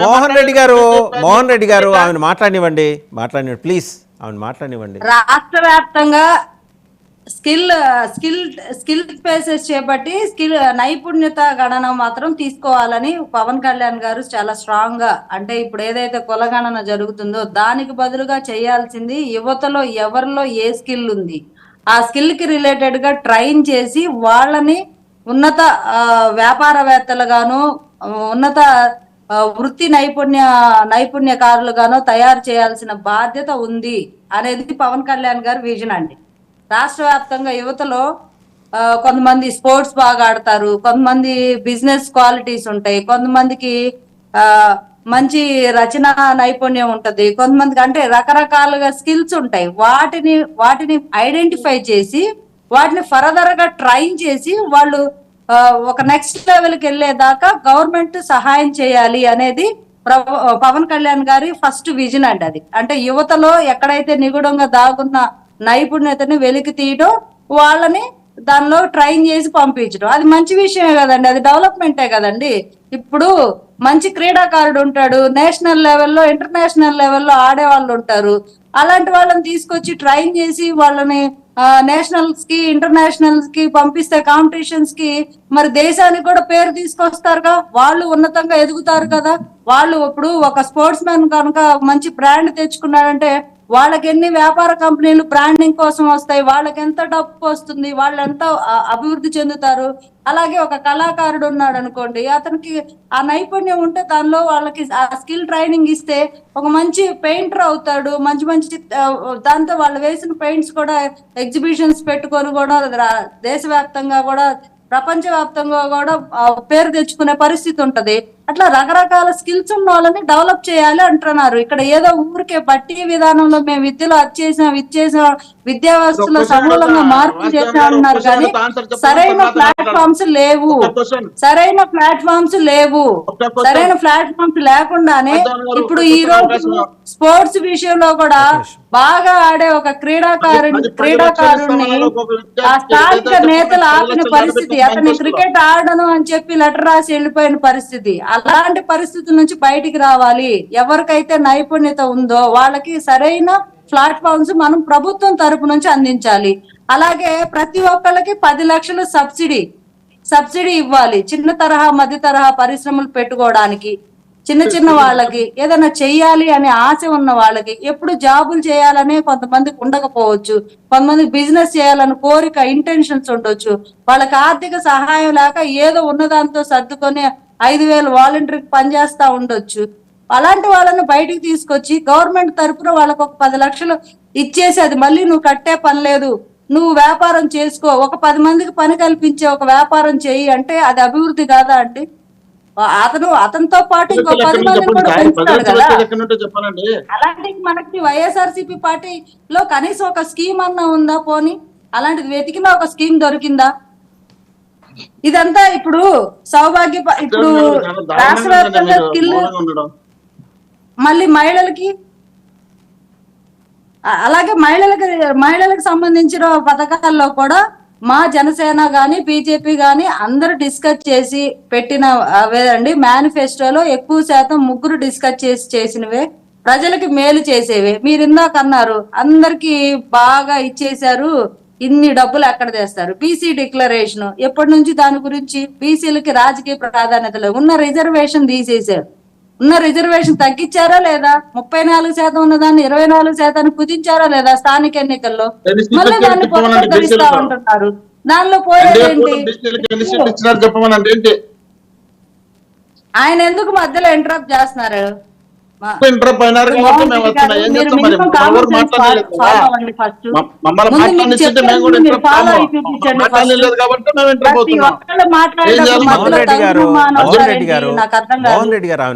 మోహన్ రెడ్డి గారు ఆమెను మాట్లాడినివ్వండి ప్లీజ్, ఆమెను మాట్లాడినివ్వండి. రాష్ట్ర వ్యాప్తంగా స్కిల్ స్పేసెస్ చేపట్టి నైపుణ్యత గణన మాత్రం తీసుకోవాలని పవన్ కళ్యాణ్ గారు చాలా స్ట్రాంగ్ గా, అంటే ఇప్పుడు ఏదైతే కులగణన జరుగుతుందో దానికి బదులుగా చేయాల్సింది యువతలో ఎవరిలో ఏ స్కిల్ ఉంది ఆ స్కిల్ కి రిలేటెడ్ గా ట్రైన్ చేసి వాళ్ళని ఉన్నత వ్యాపారవేత్తలుగాను, ఉన్నత వృత్తి నైపుణ్యకారులుగాను తయారు చేయాల్సిన బాధ్యత ఉంది అనేది పవన్ కళ్యాణ్ గారి విజన్ అండి. రాష్ట్ర వ్యాప్తంగా యువతలో కొంతమంది స్పోర్ట్స్ బాగా ఆడతారు, కొంతమంది బిజినెస్ క్వాలిటీస్ ఉంటాయి, కొంతమందికి మంచి రచన నైపుణ్యం ఉంటది, కొంతమందికి అంటే రకరకాలుగా స్కిల్స్ ఉంటాయి. వాటిని ఐడెంటిఫై చేసి వాటిని ఫర్దర్ గా ట్రైన్ చేసి వాళ్ళు ఒక నెక్స్ట్ లెవెల్కి వెళ్ళేదాకా గవర్నమెంట్ సహాయం చేయాలి అనేది పవన్ కళ్యాణ్ గారి ఫస్ట్ విజన్ అండి. అది అంటే యువతలో ఎక్కడైతే నిగూఢంగా దాగున్న నైపుణ్యతని వెలికి తీయడం, వాళ్ళని దానిలో ట్రైన్ చేసి పంపించడం, అది మంచి విషయమే కదండి, అది డెవలప్మెంటే కదండి. ఇప్పుడు మంచి క్రీడాకారుడు ఉంటాడు, నేషనల్ లెవెల్లో ఇంటర్నేషనల్ లెవెల్లో ఆడే వాళ్ళు ఉంటారు, అలాంటి వాళ్ళని తీసుకొచ్చి ట్రైన్ చేసి వాళ్ళని నేషనల్స్ కి ఇంటర్నేషనల్స్ కి పంపిస్తే కాంపిటీషన్స్ కి మరి దేశానికి కూడా పేరు తీసుకొస్తారుగా, వాళ్ళు ఉన్నతంగా ఎదుగుతారు కదా. వాళ్ళు ఇప్పుడు ఒక స్పోర్ట్స్ మ్యాన్ కనుక మంచి బ్రాండ్ తెచ్చుకున్నాడంటే వాళ్ళకి ఎన్ని వ్యాపార కంపెనీలు బ్రాండింగ్ కోసం వస్తాయి, వాళ్ళకి ఎంత డబ్బు వస్తుంది, వాళ్ళు ఎంత అభివృద్ధి చెందుతారు. అలాగే ఒక కళాకారుడు ఉన్నాడు అనుకోండి, అతనికి ఆ నైపుణ్యం ఉంటే దానిలో వాళ్ళకి ఆ స్కిల్ ట్రైనింగ్ ఇస్తే ఒక మంచి పెయింటర్ అవుతాడు, మంచి దాంతో వాళ్ళు వేసిన పెయింట్స్ కూడా ఎగ్జిబిషన్స్ పెట్టుకొని కూడా దేశవ్యాప్తంగా కూడా ప్రపంచవ్యాప్తంగా కూడా పేరు తెచ్చుకునే పరిస్థితి ఉంటది. అట్లా రకరకాల స్కిల్స్ ఉన్న వాళ్ళని డెవలప్ చేయాలి అంటున్నారు. ఇక్కడ ఏదో ఊరికే బట్టి విధానంలో మేము విద్యలో విద్చేసిన విద్యా వ్యవస్థలో సమూలంగా మార్పులు చేశామన్నారు కానీ సరైన ప్లాట్ఫామ్స్ లేకుండానే ఇప్పుడు ఈ రోజు స్పోర్ట్స్ విషయంలో కూడా బాగా ఆడే ఒక క్రీడాకారుణ్ణి ఆ స్థానిక నేతలు ఆపిన పరిస్థితి, అతన్ని క్రికెట్ ఆడను అని చెప్పి లెటర్ రాసి వెళ్ళిపోయిన పరిస్థితి. అలాంటి పరిస్థితి నుంచి బయటికి రావాలి. ఎవరికైతే నైపుణ్యత ఉందో వాళ్ళకి సరైన ప్లాట్ఫామ్స్ మనం ప్రభుత్వం తరపు నుంచి అందించాలి. అలాగే ప్రతి ఒక్కళ్ళకి 10 లక్షలు సబ్సిడీ ఇవ్వాలి. చిన్న తరహా మధ్య తరహా పరిశ్రమలు పెట్టుకోవడానికి, చిన్న వాళ్ళకి ఏదైనా చెయ్యాలి అనే ఆశ ఉన్న వాళ్ళకి, ఎప్పుడు జాబులు చేయాలనే కొంతమందికి ఉండకపోవచ్చు, కొంతమందికి బిజినెస్ చేయాలని కోరిక ఇంటెన్షన్స్ ఉండొచ్చు, వాళ్ళకి ఆర్థిక సహాయం లేక ఏదో ఉన్నదాంతో సర్దుకొని 5,000 వాలంటీర్కి పనిచేస్తా ఉండొచ్చు. అలాంటి వాళ్ళని బయటికి తీసుకొచ్చి గవర్నమెంట్ తరఫున వాళ్ళకి ఒక 10 లక్షలు ఇచ్చేసి అది మళ్ళీ నువ్వు కట్టే పని లేదు, నువ్వు వ్యాపారం చేసుకో, ఒక 10 మందికి పని కల్పించే ఒక వ్యాపారం చేయి అంటే అది అభివృద్ధి కాదా అండి? అతనితో పాటు ఇంకో 10 మందిని కూడా పెంచుతాడు కదా. అలాంటి మనకి వైఎస్ఆర్సీపీ పార్టీలో కనీసం ఒక స్కీమ్ అన్నా ఉందా? పోనీ అలాంటిది వెతికినా ఒక స్కీమ్ దొరికిందా? ఇదంతా ఇప్పుడు ఇప్పుడు రాష్ట్ర వ్యాప్తంగా స్కిల్ మళ్ళీ మహిళలకి, అలాగే మహిళలకు సంబంధించిన పథకాల్లో కూడా మా జనసేన గాని బీజేపీ గాని అందరూ డిస్కస్ చేసి పెట్టిన అవేదండి. మేనిఫెస్టోలో ఎక్కువ శాతం ముగ్గురు డిస్కస్ చేసినవే, ప్రజలకి మేలు చేసేవే. మీరు ఇందాక అన్నారు అందరికి బాగా ఇచ్చేశారు, ఇన్ని డబ్బులు ఎక్కడ తెస్తారు? బీసీ డిక్లరేషన్ ఎప్పటి నుంచి దాని గురించి, బీసీలకి రాజకీయ ప్రాధాన్యతలు ఉన్న రిజర్వేషన్ తీసేశారు, ఉన్న రిజర్వేషన్ తగ్గించారా లేదా? 34% ఉన్నదాన్ని 24% కుదించారా లేదా? స్థానిక ఎన్నికల్లో మళ్ళీ దాన్ని పునరుద్ధరిస్తా ఉంటున్నారు. దానిలో పోయేదేంటి? ఆయన ఎందుకు మధ్యలో ఇంటరప్ట్ చేస్తున్నారు? మోహన్ రెడ్డి గారు